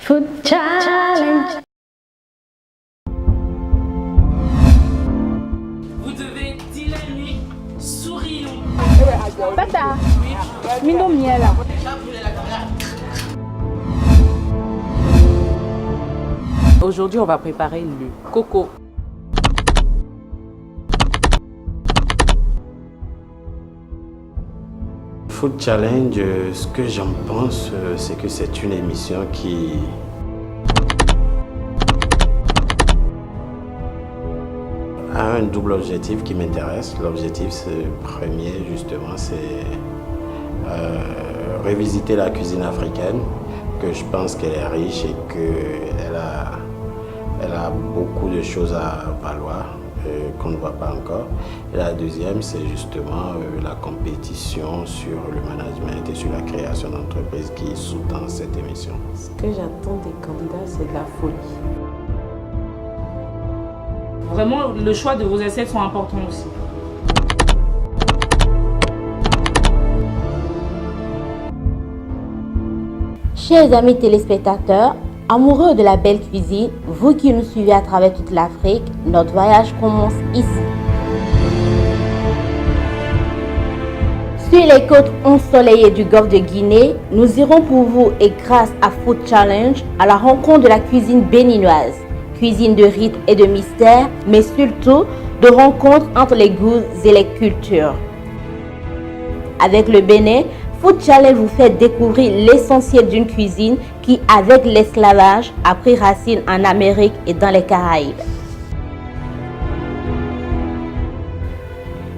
Food challenge. Vous devez dire la nuit, sourions. Tata, mindo miel. Aujourd'hui, on va préparer le coco. Food Challenge, ce que j'en pense, c'est que c'est une émission qui a un double objectif qui m'intéresse. L'objectif premier, justement, c'est revisiter la cuisine africaine, que je pense qu'elle est riche et qu'elle a beaucoup de choses à valoir. Qu'on ne voit pas encore. Et la deuxième, c'est justement la compétition sur le management et sur la création d'entreprises qui sous-tend cette émission. Ce que j'attends des candidats, c'est de la folie. Vraiment, le choix de vos essais sont importants aussi. Chers amis téléspectateurs, amoureux de la belle cuisine, vous qui nous suivez à travers toute l'Afrique, notre voyage commence ici. Sur les côtes ensoleillées du golfe de Guinée, nous irons pour vous et grâce à Food Challenge à la rencontre de la cuisine béninoise. Cuisine de rythme et de mystère, mais surtout de rencontres entre les goûts et les cultures. Avec le Bénin, Food Challenge vous fait découvrir l'essentiel d'une cuisine qui, avec l'esclavage, a pris racine en Amérique et dans les Caraïbes.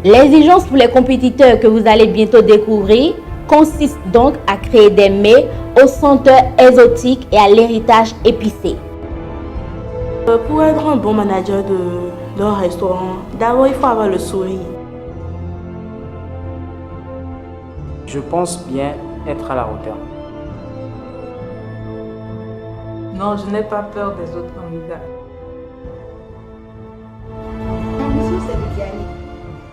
L'exigence pour les compétiteurs que vous allez bientôt découvrir consiste donc à créer des mets aux senteurs exotiques et à l'héritage épicé. Pour être un bon manager d'un restaurant, d'abord il faut avoir le sourire. Je pense bien être à la hauteur. Non, je n'ai pas peur des autres candidats.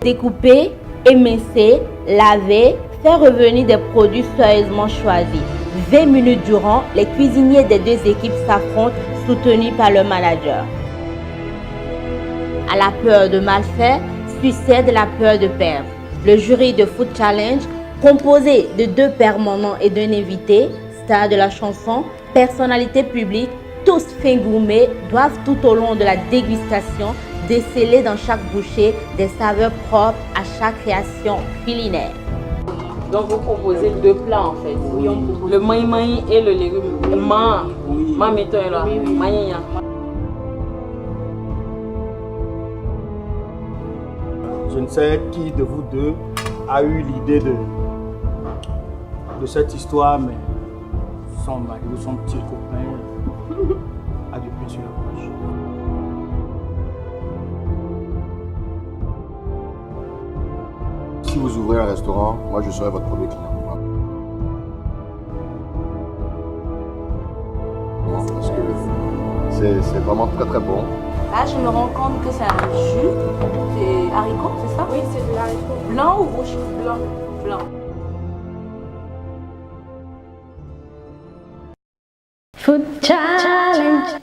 Découper, émincer, laver, faire revenir des produits soigneusement choisis. 20 minutes durant, les cuisiniers des deux équipes s'affrontent, soutenus par le manager. À la peur de mal faire, succède la peur de perdre. Le jury de Food Challenge, composé de 2 permanents et d'un invité, star de la chanson, personnalité publique, tous fins gourmets, doivent tout au long de la dégustation déceler dans chaque bouchée des saveurs propres à chaque création culinaire. Donc vous proposez 2 plats en fait. Oui, on propose. Le maï et le légume. Ma méthode là. Maï. Je ne sais qui de vous deux a eu l'idée de cette histoire, mais son mari ou son petit copain a du pain sur la bouche. Si vous ouvrez un restaurant, moi je serai votre premier client. Parce que c'est vraiment très très bon. Là, je me rends compte que c'est un jus. C'est haricot, c'est ça? Oui, c'est de l'haricot. Blanc ou rouge? Blanc. Blanc. Food challenge.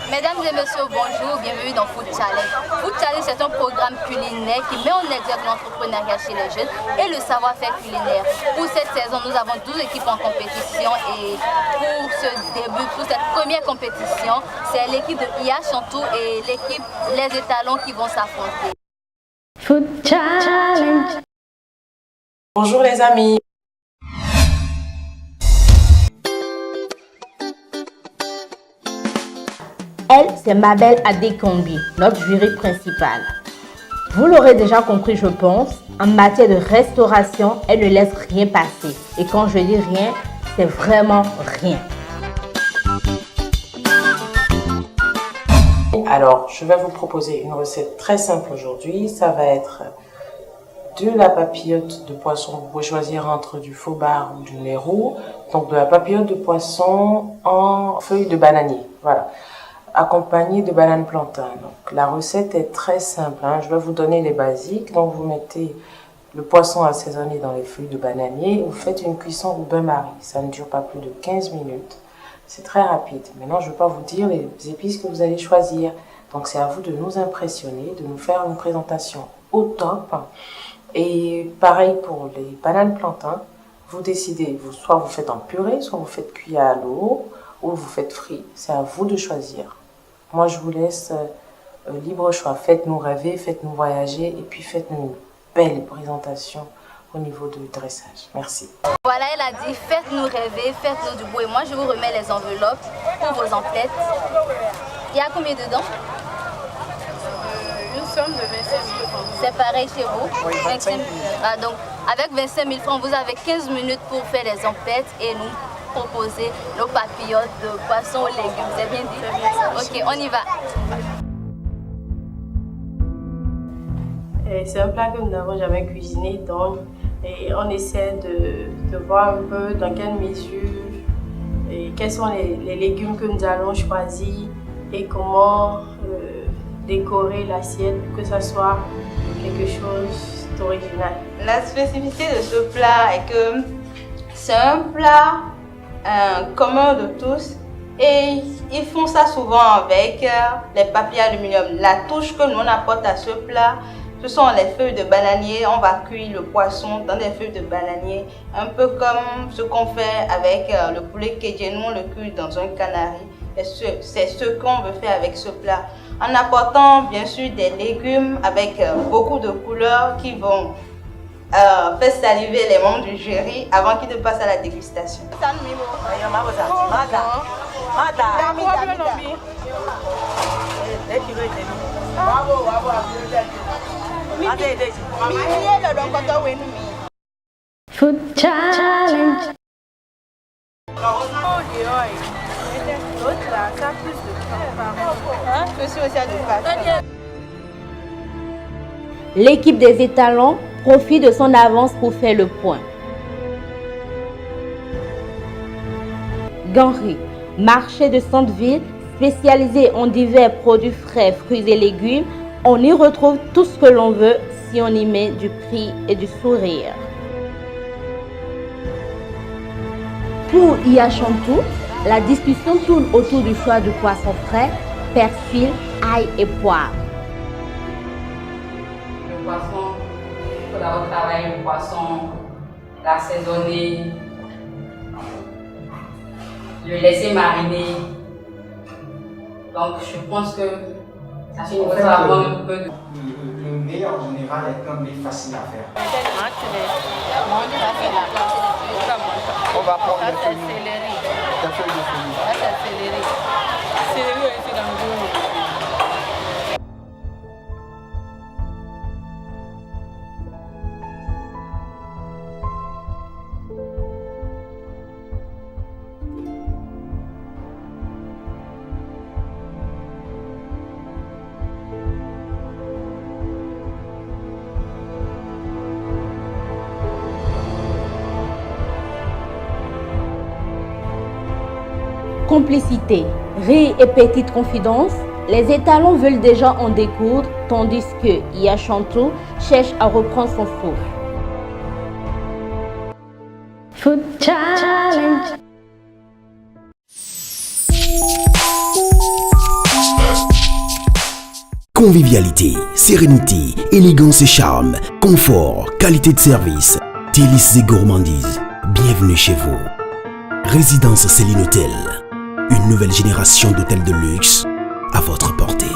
Mesdames et messieurs, bonjour, bienvenue dans Food Challenge. Food Challenge, c'est un programme culinaire qui met en exergue l'entrepreneuriat chez les jeunes et le savoir-faire culinaire. Pour cette saison, nous avons 12 équipes en compétition et pour ce début, pour cette première compétition, c'est l'équipe de IA Chantou et l'équipe Les Étalons qui vont s'affronter. Food challenge. Bonjour les amis. Elle, c'est Mabel Adekombi, notre jury principal. Vous l'aurez déjà compris, je pense, en matière de restauration, elle ne laisse rien passer. Et quand je dis rien, c'est vraiment rien. Alors, je vais vous proposer une recette très simple aujourd'hui. Ça va être de la papillote de poisson. Vous pouvez choisir entre du faux bar ou du lait roux. Donc, de la papillote de poisson en feuilles de bananier. Voilà. Accompagné de banane plantain. Donc, la recette est très simple. Je vais vous donner les basiques. Donc, vous mettez le poisson assaisonné dans les feuilles de bananier. Vous faites une cuisson au bain-marie. Ça ne dure pas plus de 15 minutes. C'est très rapide. Maintenant, je ne vais pas vous dire les épices que vous allez choisir. Donc, c'est à vous de nous impressionner, de nous faire une présentation au top. Et pareil pour les bananes plantains. Vous décidez, soit vous faites en purée, soit vous faites cuire à l'eau, ou vous faites frit. C'est à vous de choisir. Moi, je vous laisse libre choix. Faites-nous rêver, faites-nous voyager, et puis faites-nous une belle présentation au niveau du dressage. Merci. Voilà, elle a dit, faites-nous rêver, faites-nous du beau. Et moi, je vous remets les enveloppes pour vos emplettes. Il y a combien dedans? Une somme de 25 000 francs. C'est pareil chez vous? Oui, 25 000. Ah, donc, avec 25 000 francs, vous avez 15 minutes pour faire les emplettes et nous proposer nos papillotes de poisson aux légumes. C'est bien dit? Ok, on y va. C'est un plat que nous n'avons jamais cuisiné, donc on essaie de voir un peu dans quelle mesure et quels sont les légumes que nous allons choisir et comment décorer l'assiette pour que ça soit quelque chose d'original. La spécificité de ce plat est que c'est un plat commun de tous et ils font ça souvent avec les papiers aluminium. La touche que nous on apporte à ce plat, ce sont les feuilles de bananier. On va cuire le poisson dans des feuilles de bananier, un peu comme ce qu'on fait avec le poulet kédien. Nous on le cuit dans un canari. C'est ce qu'on veut faire avec ce plat. En apportant bien sûr des légumes avec beaucoup de couleurs qui vont faire saliver les membres du jury avant qu'ils ne passent à la dégustation. Food challenge. L'équipe des étalons profite de son avance pour faire le point. Ganry, marché de centre-ville spécialisé en divers produits frais, fruits et légumes. On y retrouve tout ce que l'on veut si on y met du prix et du sourire. Pour Iachantou, la discussion tourne autour du choix du poisson frais, persil, ail et poivre. Le poisson, il faut d'abord travailler le poisson, l'assaisonner, le laisser mariner. Donc je pense que ça faut avoir un peu de... Le meilleur en général est un mets facile à faire. On va prendre la feuille de céleri. Céleri est dans le dos. Complicité, rire et petite confidence, les étalons veulent déjà en découdre, tandis que Iachantou cherche à reprendre son souffle. Food challenge. Convivialité, sérénité, élégance et charme, confort, qualité de service, délices et gourmandises. Bienvenue chez vous. Résidence Céline Hôtel. Une nouvelle génération d'hôtels de luxe à votre portée.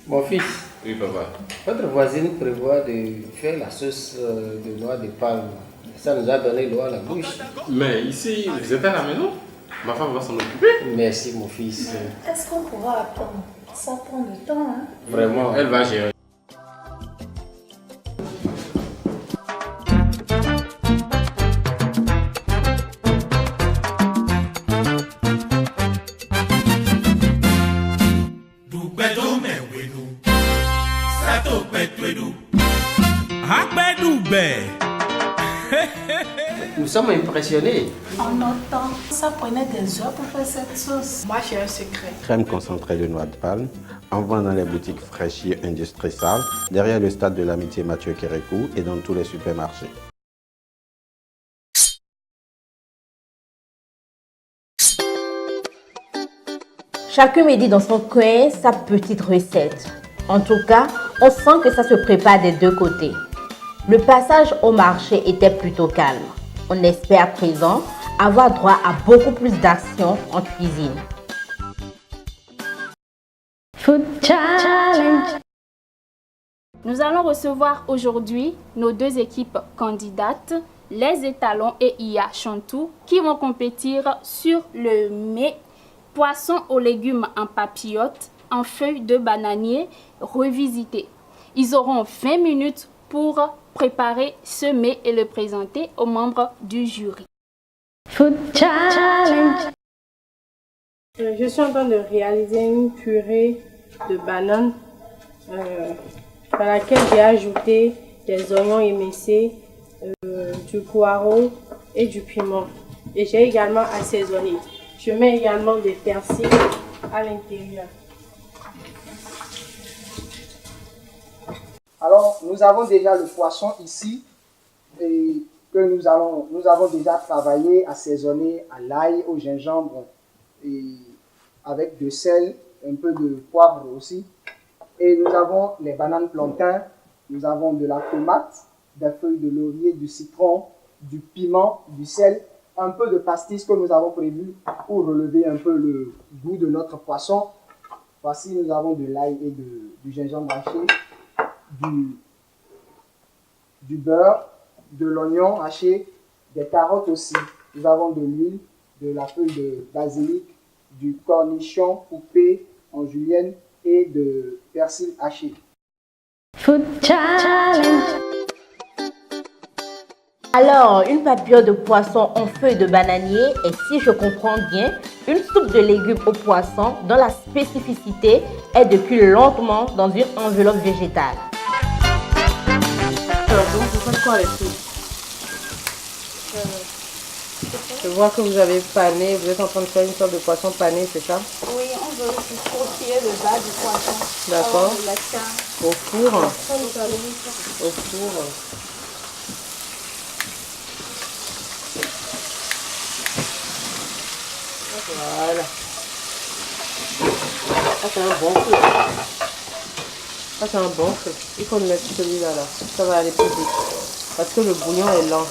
Mon fils, Oui, papa. votre voisine prévoit de faire la sauce de noix de palme. Ça nous a donné l'eau à la bouche. Mais ici, vous êtes à la maison? Ma femme va s'en occuper. Merci, mon fils. Est-ce qu'on pourra attendre? Ça prend du temps, hein? Vraiment. Elle va gérer. Akpedugbe Nous sommes impressionnés. En autant, ça prenait des heures pour faire cette sauce. Moi, j'ai un secret. Crème concentrée de noix de palme, en vente dans les boutiques Fraîchier Industrie Salle, derrière le stade de l'amitié Mathieu Kérékou et dans tous les supermarchés. Chacun me dit dans son coin sa petite recette. En tout cas, on sent que ça se prépare des deux côtés. Le passage au marché était plutôt calme. On espère à présent avoir droit à beaucoup plus d'action en cuisine. Food Challenge. Nous allons recevoir aujourd'hui nos deux équipes candidates, les étalons et Iya Chantou, qui vont compétir sur le mets poisson aux légumes en papillote, en feuilles de bananier revisité. Ils auront 20 minutes pour préparer ce mets et le présenter aux membres du jury. Food Challenge. Je suis en train de réaliser une purée de bananes dans laquelle j'ai ajouté des oignons émincés, du poireau et du piment. Et j'ai également assaisonné. Je mets également des persils à l'intérieur. Alors, nous avons déjà le poisson ici et que nous avons déjà travaillé, assaisonné à l'ail, au gingembre et avec du sel, un peu de poivre aussi. Et nous avons les bananes plantains, nous avons de la tomate, des feuilles de laurier, du citron, du piment, du sel, un peu de pastis que nous avons prévu pour relever un peu le goût de notre poisson. Voici, nous avons de l'ail et du gingembre haché, du beurre, de l'oignon haché, des carottes aussi. Nous avons de l'huile, de la feuille de basilic, du cornichon coupé en julienne et de persil haché. Food Challenge. Alors, une papillote de poisson en feuilles de bananier est, si je comprends bien, une soupe de légumes au poisson dont la spécificité est de cuire lentement dans une enveloppe végétale. Alors, donc, vous faites quoi avec tout? Je vois que vous avez pané, vous êtes en train de faire une sorte de poisson pané, c'est ça? Oui, on veut croquer le bas du poisson. D'accord. On met ça Au four. au Au four. Voilà. Ça c'est un bon feu. Ça c'est un bon feu. Il faut le mettre celui-là là. Ça va aller plus vite. Parce que le bouillon est lent.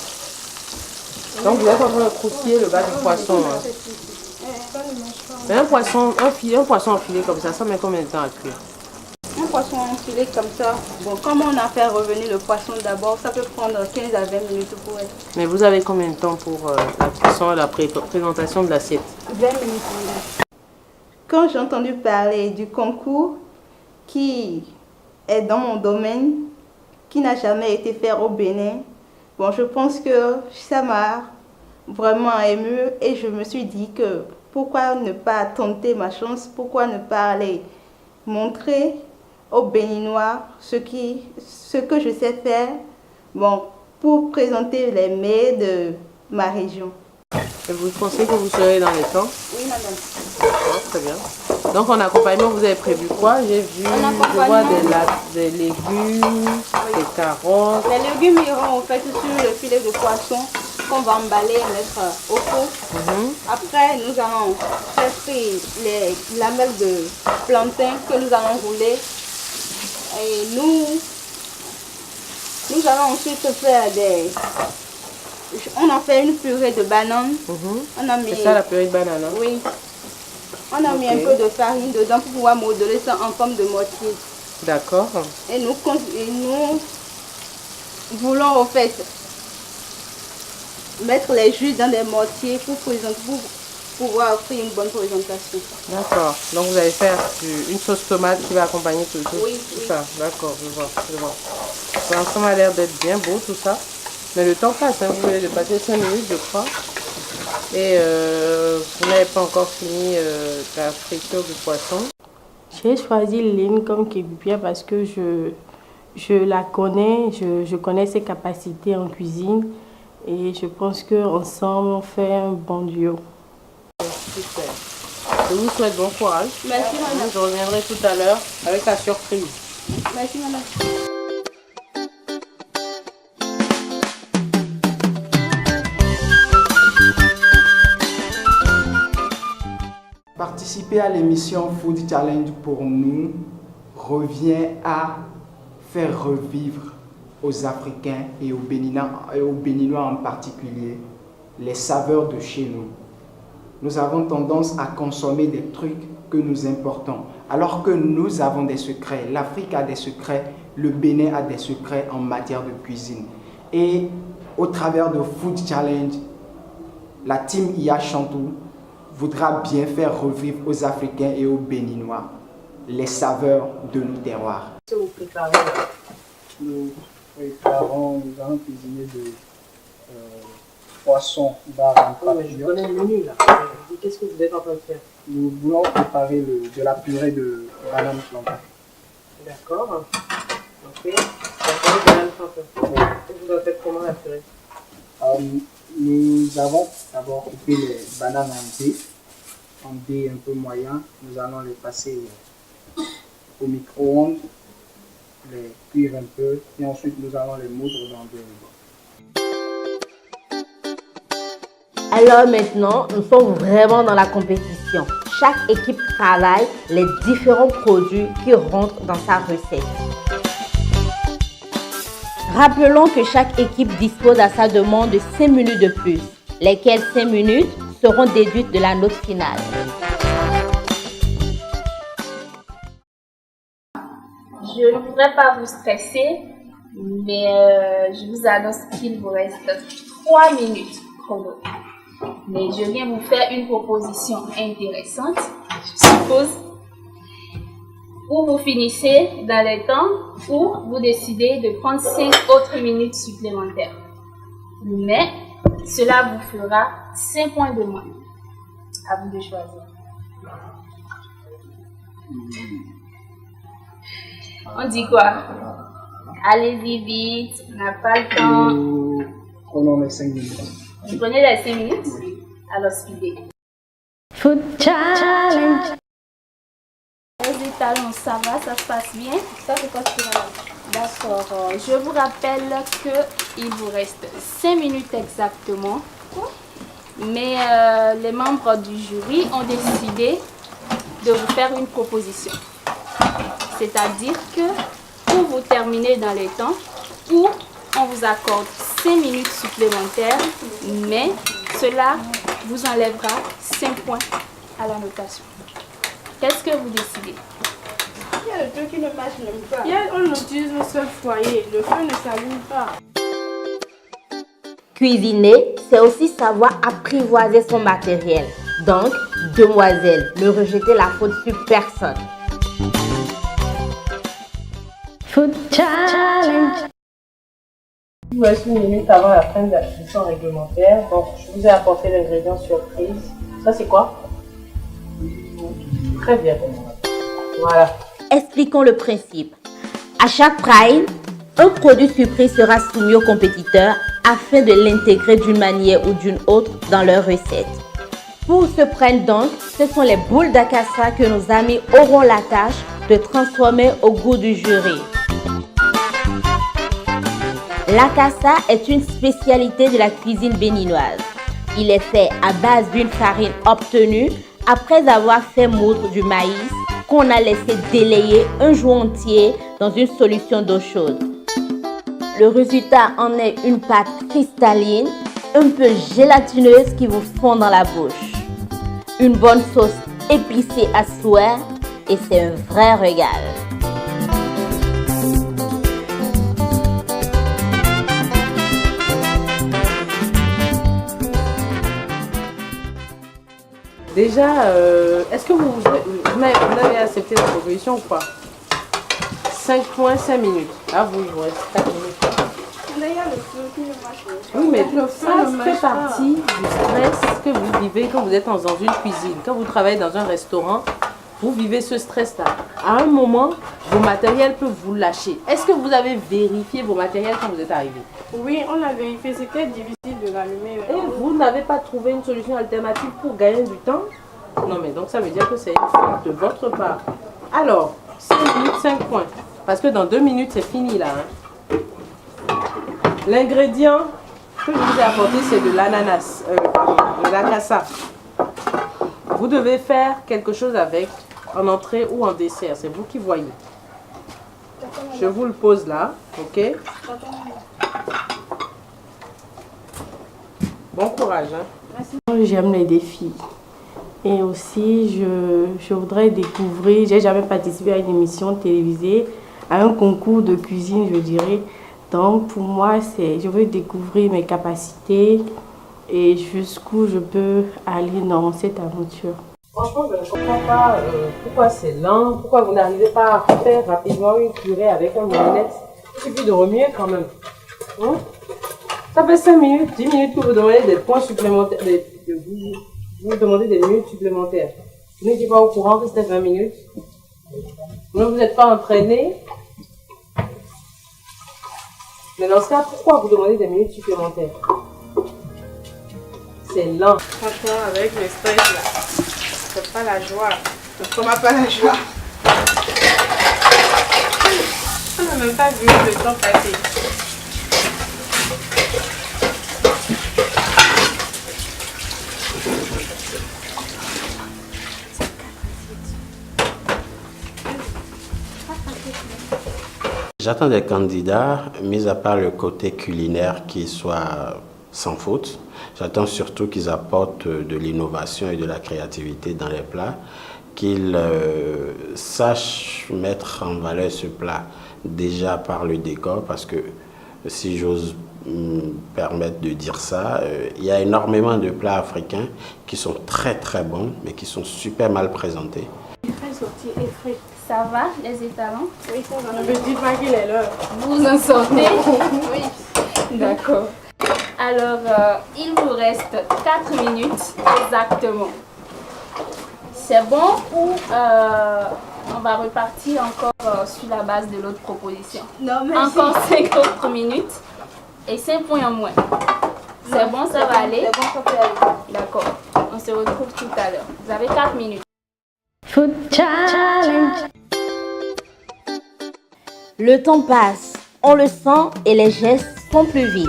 Donc vous êtes en train de croustiller le bas du poisson. Hein. Mais un poisson enfilé comme ça met combien de temps à cuire? Un poisson enfilé comme ça, bon, comme on a fait revenir le poisson d'abord, ça peut prendre 15 à 20 minutes pour être. Mais vous avez combien de temps pour la cuisson et la présentation de l'assiette? 20 minutes. Quand j'ai entendu parler du concours qui est dans mon domaine, qui n'a jamais été fait au Bénin, bon, je pense que ça m'a vraiment ému et je me suis dit que pourquoi ne pas tenter ma chance, pourquoi ne pas aller montrer aux Béninois ce que je sais faire, bon, pour présenter les mets de ma région. Et vous pensez que vous serez dans les temps? Oui, madame. D'accord, très bien. Donc en accompagnement, vous avez prévu quoi? J'ai vu, je vois des légumes, des carottes. Les légumes iront en fait sur le filet de poisson qu'on va emballer et mettre au four. Après, nous allons faire frire les lamelles de plantain que nous allons rouler. Et nous allons ensuite faire on en fait une purée de bananes. C'est ça la purée de banane, hein? Oui. On a mis un peu de farine dedans pour pouvoir modeler ça en forme de mortier. D'accord. Et nous voulons en fait mettre les jus dans des mortiers pour pouvoir offrir une bonne présentation. D'accord. Donc vous allez faire une sauce tomate qui va accompagner tout oui. ça. D'accord, je vois. Ça m'a l'air d'être bien beau tout ça. Mais le temps passe, hein. Vous venez de passer 5 minutes je crois. Et vous n'avez pas encore fini la friture du poisson. J'ai choisi Lynn comme Kébupia parce que je la connais, je connais ses capacités en cuisine Et je pense qu'ensemble, on fait un bon duo. Super. Je vous souhaite bon courage. Merci, madame. Je reviendrai tout à l'heure avec la surprise. Merci, madame. Participer à l'émission Food Challenge pour nous revient à faire revivre aux Africains et aux Béninois en particulier les saveurs de chez nous. Nous avons tendance à consommer des trucs que nous importons, alors que nous avons des secrets. L'Afrique a des secrets, le Bénin a des secrets en matière de cuisine. Et au travers de Food Challenge, la team IA Chantou voudra bien faire revivre aux Africains et aux Béninois les saveurs de nos terroirs. Qu'est-ce que vous préparez? Nous préparons, nous allons cuisiner de poisson bar en mais je connais le menu là. Qu'est-ce que vous êtes en train de faire? Nous voulons préparer de la purée de banane plantain. D'accord. Ok. La purée de banane plantain. Et vous en faites comment la purée? Nous avons d'abord coupé les bananes en dés un peu moyens. Nous allons les passer au micro-ondes, les cuire un peu et ensuite nous allons les moudre dans des... Alors maintenant, nous sommes vraiment dans la compétition. Chaque équipe travaille les différents produits qui rentrent dans sa recette. Rappelons que chaque équipe dispose à sa demande de 5 minutes de plus, lesquelles 5 minutes seront déduites de la note finale. Je ne voudrais pas vous stresser, mais je vous annonce qu'il vous reste 3 minutes chrono. Mais je viens vous faire une proposition intéressante, je suppose, où vous finissez dans les temps ou vous décidez de prendre 5 autres minutes supplémentaires. Mais cela vous fera 5 points de moins. À vous de choisir. On dit quoi? Allez-y vite, on n'a pas le temps. Prenons les 5 minutes. Vous prenez les 5 minutes? Alors suivez. Food Challenge. Les étalons, ça va, ça se passe bien? Ça, c'est quoi ce que D'accord. Je vous rappelle qu'il vous reste 5 minutes exactement. Mais les membres du jury ont décidé de vous faire une proposition. C'est-à-dire que ou vous terminez dans les temps, ou on vous accorde 5 minutes supplémentaires, mais cela vous enlèvera 5 points à la notation. Qu'est-ce que vous décidez? Il y a le truc qui ne marche même pas. On utilise le seul foyer, le feu ne s'allume pas. Cuisiner, c'est aussi savoir apprivoiser son matériel. Donc, demoiselles, ne rejetez la faute sur personne. Food Challenge. Il vous reste 1 minute avant la fin de la cuisson réglementaire. Donc, je vous ai apporté l'ingrédient surprise. Ça, c'est quoi? Très bien. Voilà. Expliquons le principe. À chaque prime, un produit surprise sera soumis aux compétiteurs afin de l'intégrer d'une manière ou d'une autre dans leur recette. Pour ce prime donc, ce sont les boules d'acassa que nos amis auront la tâche de transformer au goût du jury. L'acassa est une spécialité de la cuisine béninoise. Il est fait à base d'une farine obtenue après avoir fait moudre du maïs qu'on a laissé délayer un jour entier dans une solution d'eau chaude. Le résultat en est une pâte cristalline, un peu gélatineuse qui vous fond dans la bouche. Une bonne sauce épicée à souhait et c'est un vrai régal. Déjà, est-ce que vous avez accepté la proposition ou pas? 5 points, 5 minutes. À vous, il vous reste 4 minutes. Là, il y a le feu qui ne marche pas. Oui, mais Le feu ça ne fait marche pas. partie du stress que vous vivez quand vous êtes dans une cuisine. Quand vous travaillez dans un restaurant, vous vivez ce stress-là. À un moment, vos matériels peuvent vous lâcher. Est-ce que vous avez vérifié vos matériels quand vous êtes arrivé? Oui, on a vérifié. C'était difficile de l'allumer. Et vous n'avez pas trouvé une solution alternative pour gagner du temps? Non, mais donc ça veut dire que c'est une faute de votre part. Alors, 5 minutes, 5 points. Parce que dans 2 minutes, c'est fini là. Hein. L'ingrédient que je vous ai apporté, c'est de l'ananas, de la cassa. Vous devez faire quelque chose avec, en entrée ou en dessert. C'est vous qui voyez. Je vous le pose là, ok? Bon courage. Hein. J'aime les défis. Et aussi, je voudrais découvrir, j'ai jamais participé à une émission télévisée, à un concours de cuisine, je dirais. Donc, pour moi, je veux découvrir mes capacités et jusqu'où je peux aller dans cette aventure. Franchement, je ne comprends pas pourquoi c'est lent, pourquoi vous n'arrivez pas à faire rapidement une purée avec un mayonnaise. Il suffit de remuer quand même. Hein? Ça fait 5 minutes, 10 minutes que vous demandez des points supplémentaires, vous demandez des minutes supplémentaires. Vous n'étiez pas au courant que c'était 20 minutes. Ne vous êtes pas entraîné. Mais dans ce cas, pourquoi vous demandez des minutes supplémentaires? C'est lent. Franchement, avec le stress là, c'est pas la joie. C'est vraiment pas la joie. On n'a même pas vu le temps passer. J'attends des candidats, mis à part le côté culinaire qui soit sans faute, j'attends surtout qu'ils apportent de l'innovation et de la créativité dans les plats, qu'ils sachent mettre en valeur ce plat déjà par le décor, parce que si j'ose me permettre de dire ça, il y a énormément de plats africains qui sont très très bons, mais qui sont super mal présentés. Ça va, les étalons? Oui, ça va. Ne me dites pas qu'il est l'heure. Vous en sortez? Oui. D'accord. Alors, il vous reste 4 minutes exactement. C'est bon ou on va repartir encore sur la base de l'autre proposition? Non, merci. Encore 5 autres minutes et 5 points en moins. C'est bon, ça va aller? C'est bon, ça peut aller. D'accord. On se retrouve tout à l'heure. Vous avez 4 minutes. Food challenge. Le temps passe, on le sent et les gestes sont plus vifs.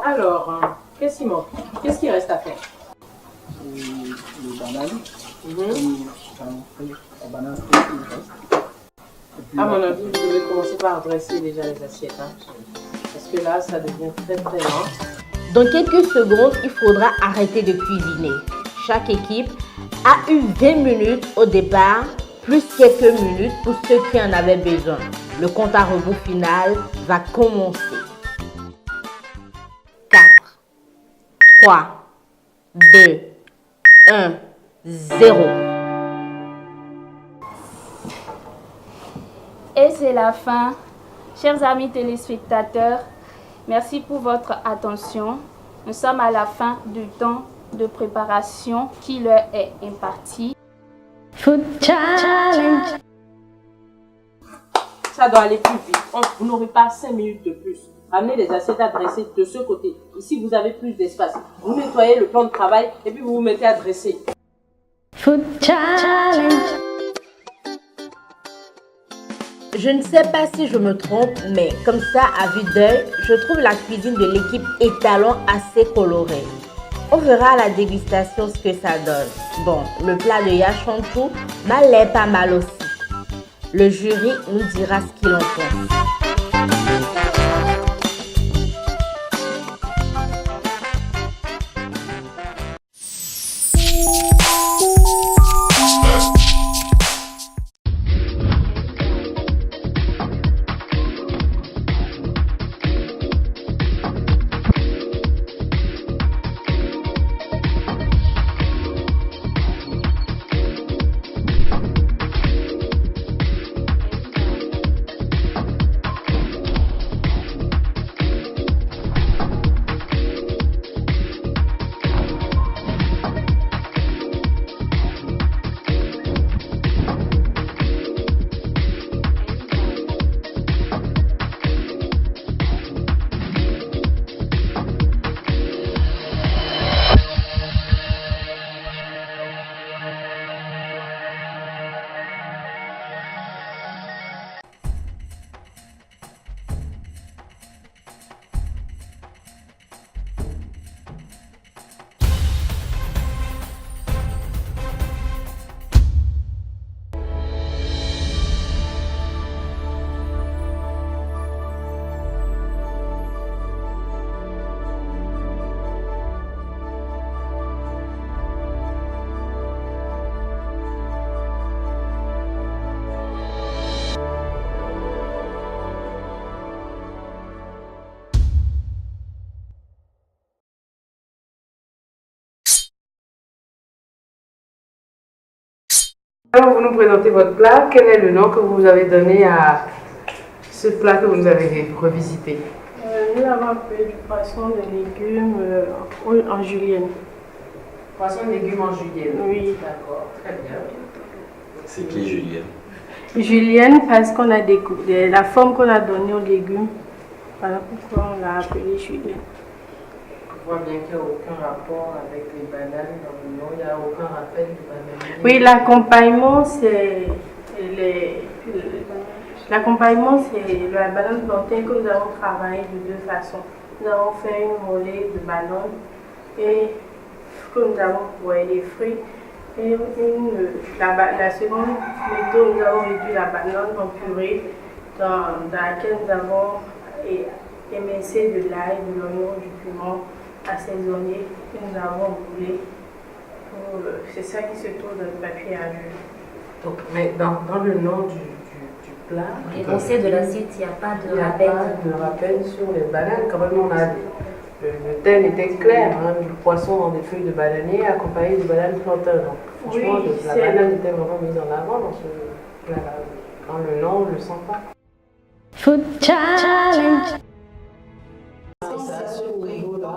Alors, qu'est-ce qui manque? Qu'est-ce qui reste à faire? Les bananes. La banane, À mon avis, vous devez commencer par dresser déjà les assiettes. Hein? Parce que là, ça devient très très lent. Dans quelques secondes, il faudra arrêter de cuisiner. Chaque équipe a eu 20 minutes au départ, plus quelques minutes pour ceux qui en avaient besoin. Le compte à rebours final va commencer. 4, 3, 2, 1, 0. Et c'est la fin. Chers amis téléspectateurs, merci pour votre attention. Nous sommes à la fin du temps de préparation qui leur est imparti. Food challenge. Ça doit aller plus vite. Vous n'aurez pas 5 minutes de plus. Ramenez les assiettes à dresser de ce côté. Ici, vous avez plus d'espace. Vous nettoyez le plan de travail et puis vous vous mettez à dresser. Food challenge. Je ne sais pas si je me trompe, mais comme ça, à vue d'œil, je trouve la cuisine de l'équipe Étalon assez colorée. On verra à la dégustation ce que ça donne. Bon, le plat de Yachantou m'a l'air pas mal aussi. Le jury nous dira ce qu'il en pense. Alors, vous nous présentez votre plat. Quel est le nom que vous avez donné à ce plat que vous nous avez revisité? Nous avons appelé du poisson de légumes en julienne. Poisson de légumes en julienne. Oui. D'accord, très bien. C'est qui Julienne? Julienne parce qu'on a la forme qu'on a donnée aux légumes. Voilà pourquoi on l'a appelée julienne. On voit bien qu'il n'y a aucun rapport avec les bananes dans le nom. Il n'y a aucun rappel de bananes. Oui, l'accompagnement, c'est la banane plantain que nous avons travaillé de deux façons. Nous avons fait une molée de banane et que nous avons broyé les fruits. Et la seconde méthode, nous avons réduit la banane en purée dans laquelle nous avons émincé de l'ail, de l'oignon, du piment assaisonné que nous avons brûlé. C'est ça qui se trouve dans le papier à jus. Donc, mais dans le nom du plat, Et on sait de l'assiette, il n'y a pas de rappel. Il n'y a pas de rappel sur les bananes. Quand même, on a le thème était clair, hein, du poisson dans des feuilles de bananier accompagné de bananes plantain. Donc, franchement, Oui, la banane était vraiment mise en avant dans ce plat-là. Dans le nom, on ne le sent pas. Food Challenge.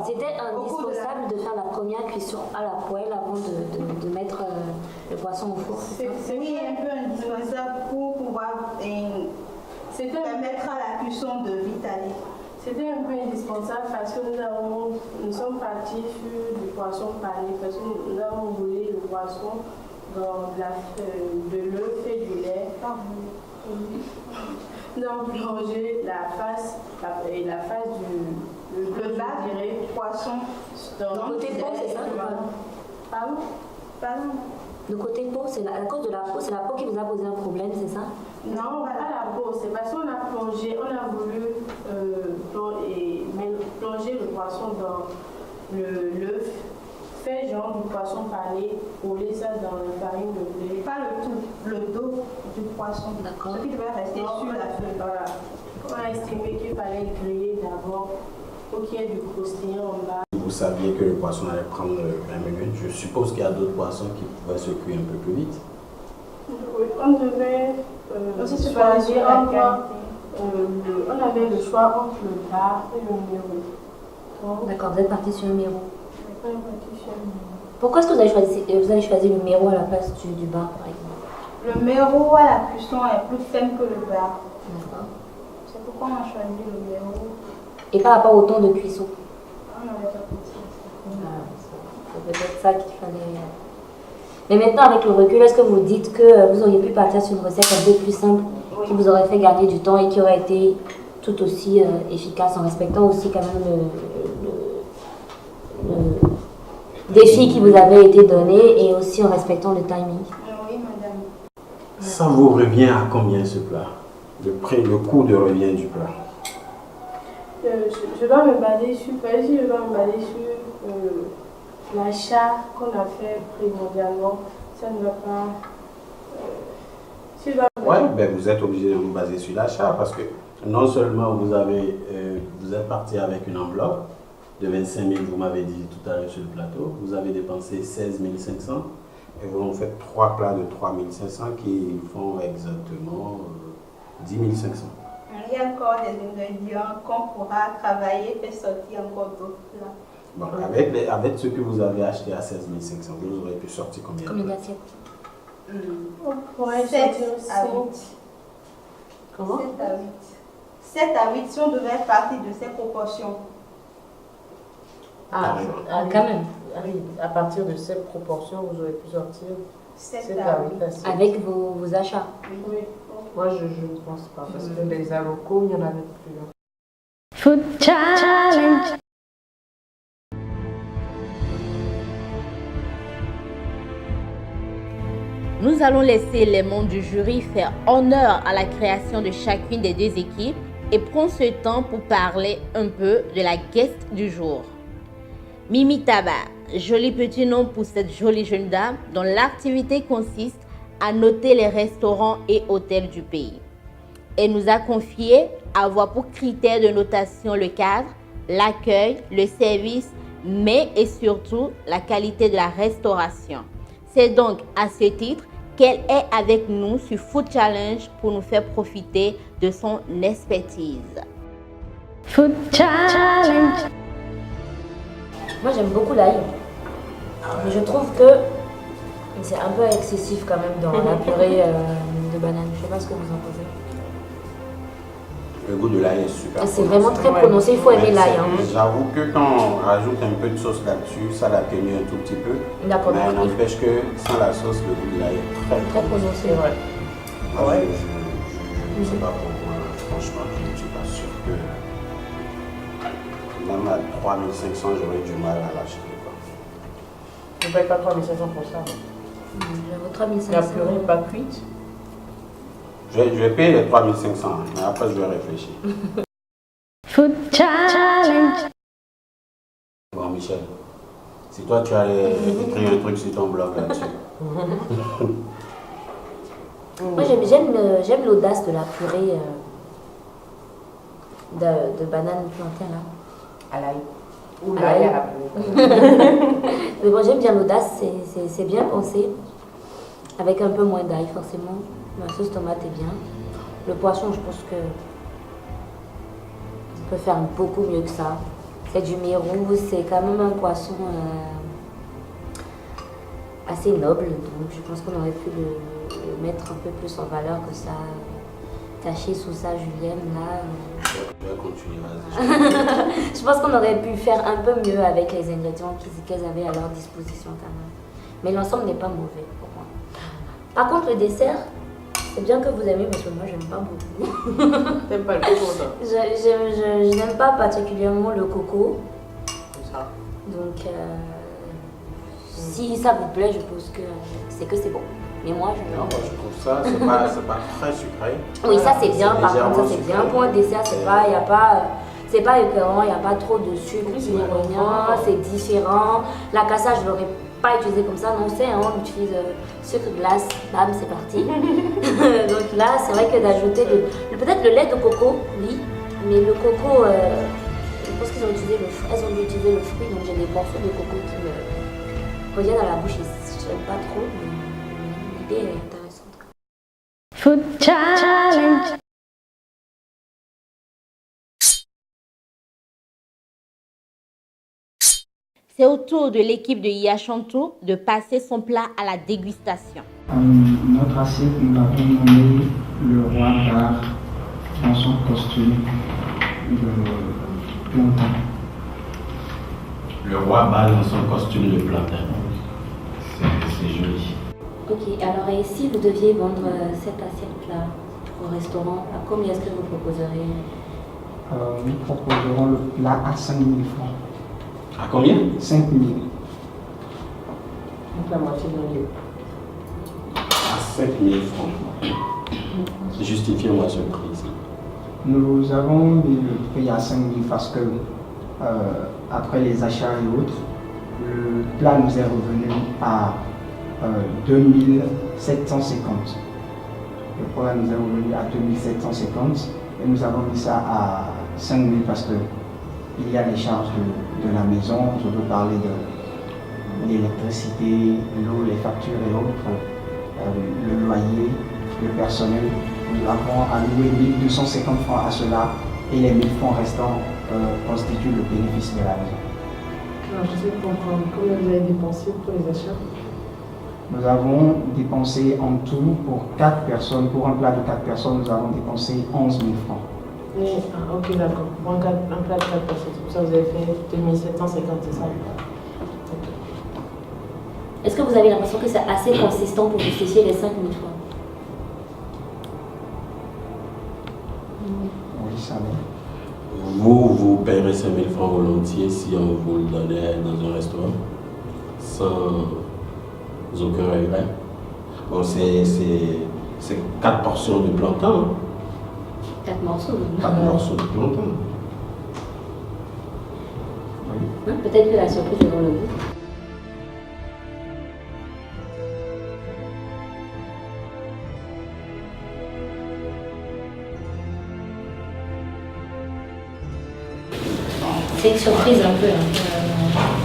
C'était indispensable de faire la première cuisson à la poêle avant de mettre le poisson au four. Oui, un peu indispensable pour pouvoir permettre à la cuisson de vite aller. C'était un peu indispensable parce que nous sommes partis sur du poisson pané parce que nous avons roulé le poisson dans de l'œuf et du lait. Nous avons plongé la face du poisson dans le côté peau, c'est ça? Pardon? Le côté peau, c'est à cause de la peau, c'est la peau qui vous a posé un problème, c'est ça? Non, pas la peau, c'est parce qu'on a plongé, on a voulu plonger le poisson dans l'œuf, faire genre du poisson pané, rouler ça dans la farine de blé. Pas le tout, le dos du poisson. D'accord. Ce qui devait rester sur la feuille. Voilà. On a estimé qu'il fallait griller d'abord pour qu'il y ait du croustillant en bas. Vous saviez que le poisson allait prendre 20 minutes. Je suppose qu'il y a d'autres poissons qui pouvaient se cuire un peu plus vite. Oui, on devait choisir entre on avait le choix entre le bar et le miro. D'accord, vous êtes parti sur le miro. Pourquoi est-ce que vous avez choisi le miro à la place du bar, par exemple? Le miro à la cuisson est plus simple que le bar. D'accord. C'est pourquoi on a choisi le miro. Et par rapport au temps de cuisson? On n'avait pas pensé. C'est peut-être ça qu'il fallait. Mais maintenant, avec le recul, est-ce que vous dites que vous auriez pu partir sur une recette un peu plus simple qui vous aurait fait gagner du temps et qui aurait été tout aussi efficace en respectant aussi quand même le défi qui vous avait été donné et aussi en respectant le timing? Oui, madame. Ça vous revient à combien ce plat? Le coût de revient du plat? Je dois me baser sur l'achat qu'on a fait primordialement. Ça ne va pas. Oui, ben vous êtes obligé de vous baser sur l'achat parce que non seulement vous êtes parti avec une enveloppe de 25 000, vous m'avez dit tout à l'heure sur le plateau, vous avez dépensé 16 500 et vous en faites 3 plats de 3 500 qui font exactement 10 500. Il y a encore des ingrédients qu'on pourra travailler et sortir encore d'autres plats. Bon, avec ce que vous avez acheté à 16 500, vous aurez pu sortir combien? Combien d'assiettes? On pourrait 7 à 8. Comment? 7 à 8. 7 à 8 si on devait partir de ces proportions. Ah, quand même. À partir de cette proportion, vous aurez pu sortir 7 à 8 assiettes. Avec vos achats? Oui. Moi, je ne pense pas, parce que les avocats, il y en avait plus. Food Challenge. Nous allons laisser les membres du jury faire honneur à la création de chacune des deux équipes et prendre ce temps pour parler un peu de la guest du jour. Mimi Taba, joli petit nom pour cette jolie jeune dame dont l'activité consiste à noter les restaurants et hôtels du pays. Elle nous a confié avoir pour critère de notation le cadre, l'accueil, le service, mais et surtout la qualité de la restauration. C'est donc à ce titre qu'elle est avec nous sur Food Challenge pour nous faire profiter de son expertise. Food Challenge. Moi j'aime beaucoup l'ail, mais je trouve que c'est un peu excessif quand même dans la purée de banane. Je sais pas ce que vous en pensez. Le goût de l'ail est super. C'est vraiment très prononcé, il faut aimer l'ail. Hein. J'avoue que quand on rajoute un peu de sauce là-dessus, ça l'atténue un tout petit peu. D'accord. Mais n'empêche que sans la sauce, le goût de l'ail est très prononcé. Ouais. Ouais. Je ne sais pas pourquoi, franchement, je ne suis pas sûr que même à 3500, j'aurais du mal à l'acheter. Je ne paye pas 3500 pour ça. Je 3500. La purée n'est pas cuite. Je vais payer les 3500, mais après je vais réfléchir. Food Challenge. Bon, Michel, si toi tu as écrit un truc sur ton blog là-dessus. Moi j'aime l'audace de la purée de banane plantain là. À l'ail. Ou l'ail à la purée. Mais bon, j'aime bien l'audace, c'est bien pensé. Avec un peu moins d'ail forcément. La sauce tomate est bien. Le poisson, je pense que on peut faire beaucoup mieux que ça. C'est du mérou, c'est quand même un poisson assez noble. Donc je pense qu'on aurait pu le mettre un peu plus en valeur que ça. Caché sous ça, Julienne, là. Je vais continuer, vas-y. Je pense qu'on aurait pu faire un peu mieux avec les ingrédients qu'elles avaient à leur disposition quand même. Mais l'ensemble n'est pas mauvais pour moi. Par contre, le dessert, c'est bien que vous aimez parce que moi, j'aime pas beaucoup. T'aimes pas le coco, toi? Je n'aime pas particulièrement le coco. C'est ça. Donc, si ça vous plaît, je pense que c'est bon. Mais moi, je trouve ça, c'est pas très sucré. Oui, ça c'est bien, par contre, ça c'est bien. Pour un dessert, c'est pas écœurant, il n'y a pas trop de sucre ni rien, c'est différent. La cassage, je ne l'aurais pas utilisé comme ça, non, on utilise sucre, glace, bam, c'est parti. Donc là, c'est vrai que d'ajouter peut-être le lait de coco, oui, mais le coco, je pense qu'ils ont utilisé elles ont dû utiliser le fruit, donc j'ai des morceaux de coco qui me reviennent à la bouche et je n'aime pas trop. L'idée est intéressante. Food Challenge. C'est au tour de l'équipe de Iya Chantou de passer son plat à la dégustation. Notre assiette, nous l'avons nommé le roi bar dans son costume de plantain. Le roi bar dans son costume de plantain. C'est joli. Ok, alors et si vous deviez vendre cette assiette-là au restaurant, à combien est-ce que vous proposeriez? Nous proposerons le plat à 5 000 francs. À combien? 5 000. Donc la moitié de l'eau. À 5 000 francs. Justifiez-moi ce prix. Nous avons mis le prix à 5 000 parce que après les achats et autres, le plat nous est revenu à 2 750. Le plat nous est revenu à 2 750 et nous avons mis ça à 5 000 parce que il y a les charges de la maison, je veux parler de l'électricité, l'eau, les factures et autres, le loyer, le personnel. Nous avons alloué 1 250 francs à cela et les 1 000 francs restants constituent le bénéfice de la maison. Alors, j'essaie de comprendre combien vous avez dépensé pour les achats. Nous avons dépensé en tout pour 4 personnes, pour un plat de 4 personnes, nous avons dépensé 11 000 francs. Ok, d'accord. Pour un plat de 4 personnes, c'est pour ça que vous avez fait 2 750, c'est ça? Okay. Est-ce que vous avez l'impression que c'est assez consistant pour justifier les 5 000 francs? Oui, ça va. Vous paierez 5 000 francs volontiers si on vous le donnait dans un restaurant, sans aucun regret. Bon, c'est 4 portions de plantain. 4 morceaux. 4 morceaux de plantain. Oui. Peut-être que la surprise est dans le goût. C'est une surprise un peu.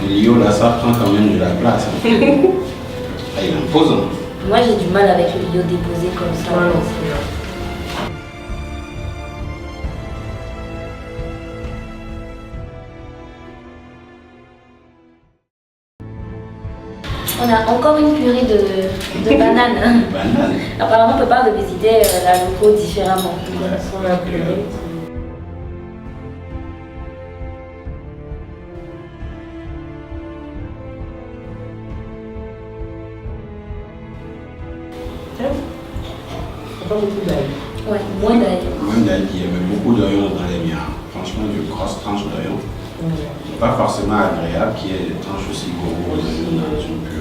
Lio, là, ça prend quand même de la place. Il est imposant. Moi, j'ai du mal avec le yo déposé comme ça. Moi non plus. On a encore une purée de bananes. Apparemment, on peut pas revisiter la loco différemment. Sans la purée. Pas beaucoup d'ail. Ouais, moins d'ail. Moins d'ail, il y avait beaucoup d'oignons dans les miens. Franchement, de grosses tranches d'oignons. Pas forcément agréable qu'il y ait des tranches aussi grosses d'oignons dans une purée.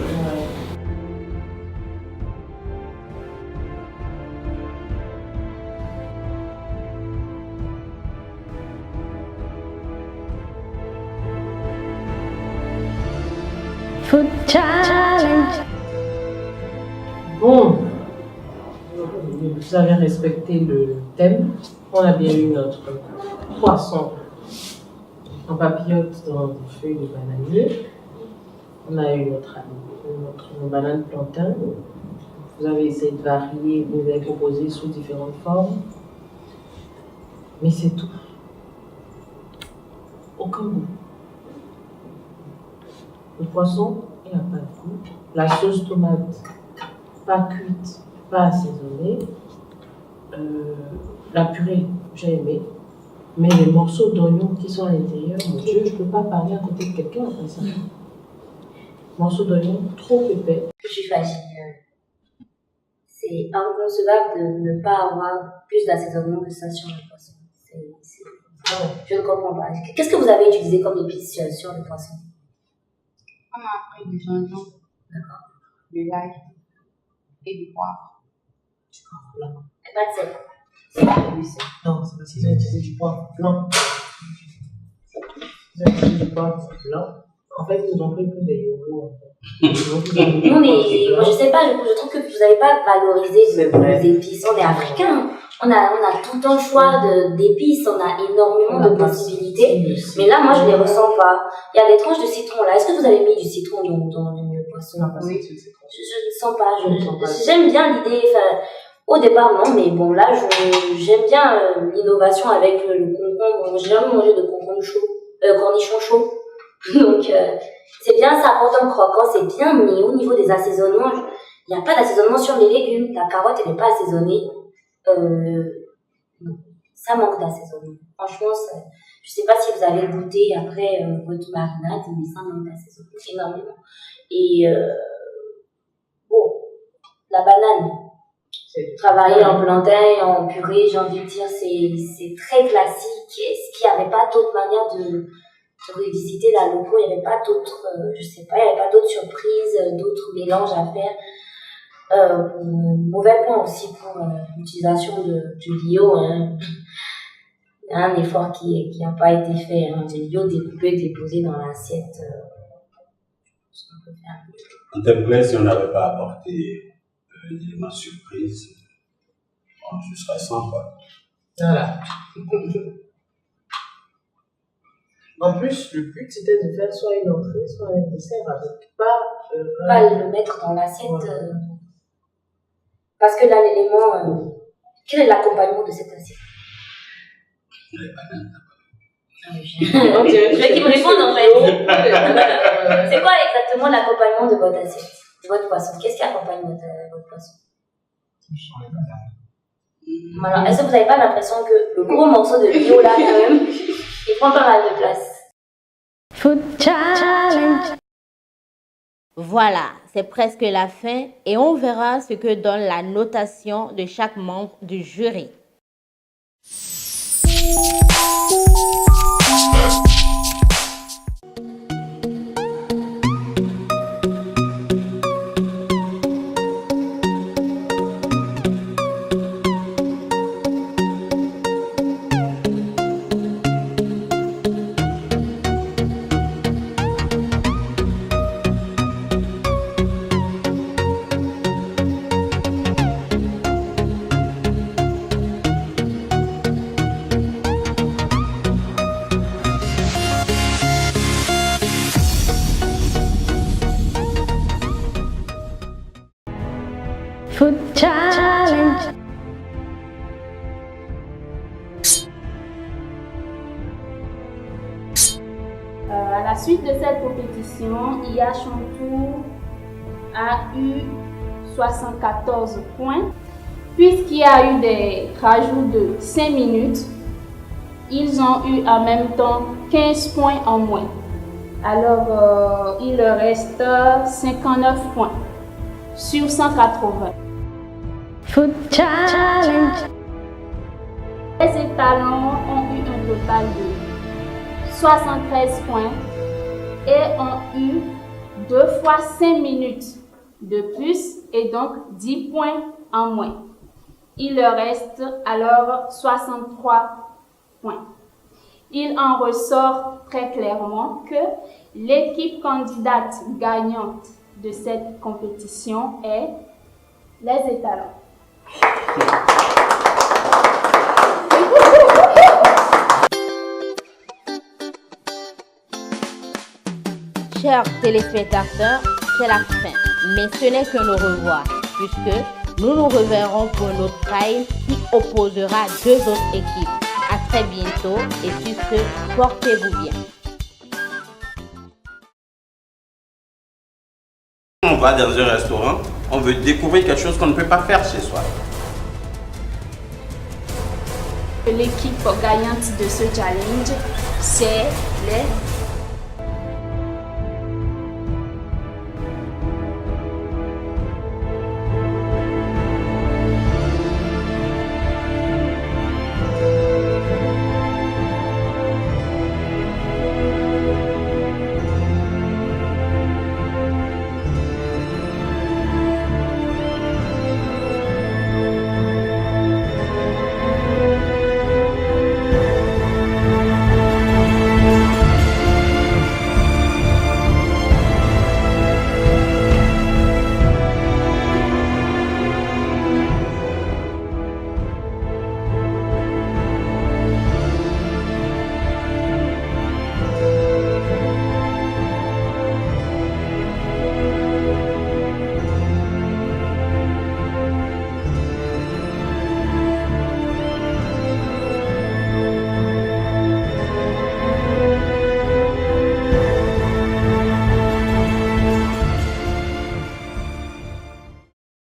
Food challenge. Bon, vous avez respecté le thème. On a bien eu notre poisson en papillote dans des feuilles de bananier. On a eu notre banane plantain. Vous avez essayé de varier, vous avez proposé sous différentes formes. Mais c'est tout. Aucun goût. Le poisson, il n'a pas de goût. La sauce tomate, pas cuite, pas assaisonnée. La purée, j'ai aimé. Mais les morceaux d'oignon qui sont à l'intérieur, mon Dieu, je ne peux pas parler à côté de quelqu'un après ça. Morceaux d'oignon trop épais. Je suis fâchée. C'est inconcevable de ne pas avoir plus d'assaisonnement que ça sur le poisson. Je ne comprends pas. Qu'est-ce que vous avez utilisé comme épices sur le poisson? On a pris du gingembre, de l'ail et du poivre. Et pas de sel. Non, c'est parce qu'ils ont utilisé du poivre blanc. Ils ont utilisé du poivre blanc. En fait, ils nous ont pris pour des yogourts. Non, mais moi, je sais pas, je trouve que vous n'avez pas valorisé les épices. On est africains. On a tout un choix d'épices, on a énormément de possibilités. Mais là, moi, je ne les ressens pas. Il y a des tranches de citron là. Est-ce que vous avez mis du citron dans le poisson? Oui. Je ne sens pas. J'aime bien l'idée. Au départ, non, mais bon, là, j'aime bien l'innovation avec le concombre. J'ai jamais mangé de concombre chaud, cornichon chaud. Donc, c'est bien, ça apporte un croquant, c'est bien, mais au niveau des assaisonnements, il n'y a pas d'assaisonnement sur les légumes. La carotte, elle n'est pas assaisonnée. Ça manque d'assaisonnement. Franchement, je ne sais pas si vous avez goûté après votre marinade, mais ça manque d'assaisonnement énormément. Et bon, la banane, travailler en plantain et en purée, j'ai envie de dire, c'est très classique. Est-ce qu'il n'y avait pas d'autre manière de revisiter la loco? Il n'y avait pas d'autres, je sais pas, il n'y avait pas d'autres surprises, d'autres mélanges à faire. Mauvais point aussi pour l'utilisation du liot. Hein. Il y a un effort qui n'a pas été fait. Hein. Du liot découpé, déposé dans l'assiette. En termes si on n'avait pas apporté l'élément surprise, bon, je serais sans quoi. Voilà. En plus, le but c'était de faire soit une entrée, soit un dessert avec pas le mettre dans l'assiette. Ouais. Parce que là, l'élément. Quel est l'accompagnement de cette assiette? Les bananes. Je veux qu'il me réponde en fait. C'est quoi exactement l'accompagnement de votre assiette, de votre poisson? Qu'est-ce qui accompagne votre poisson? Alors, est-ce que vous n'avez pas l'impression que le gros morceau de liot là, quand même, il prend pas mal de place? Food challenge. Voilà, c'est presque la fin et on verra ce que donne la notation de chaque membre du jury. la suite de cette compétition, Iya Chantou a eu 74 points. Puisqu'il y a eu des rajouts de 5 minutes, ils ont eu en même temps 15 points en moins. Alors, il leur reste 59 points sur 180. Food Challenge. Les étalons ont eu un total de 73 points et ont eu 2 fois 5 minutes de plus et donc 10 points en moins. Il leur reste alors 63 points. Il en ressort très clairement que l'équipe candidate gagnante de cette compétition est les étalons. Chers téléspectateurs, c'est la fin, mais ce n'est qu'un au revoir, puisque nous nous reverrons pour un autre trail qui opposera 2 autres équipes. À très bientôt et sur ce, portez-vous bien. On va dans un restaurant, on veut découvrir quelque chose qu'on ne peut pas faire chez soi. L'équipe gagnante de ce challenge, c'est les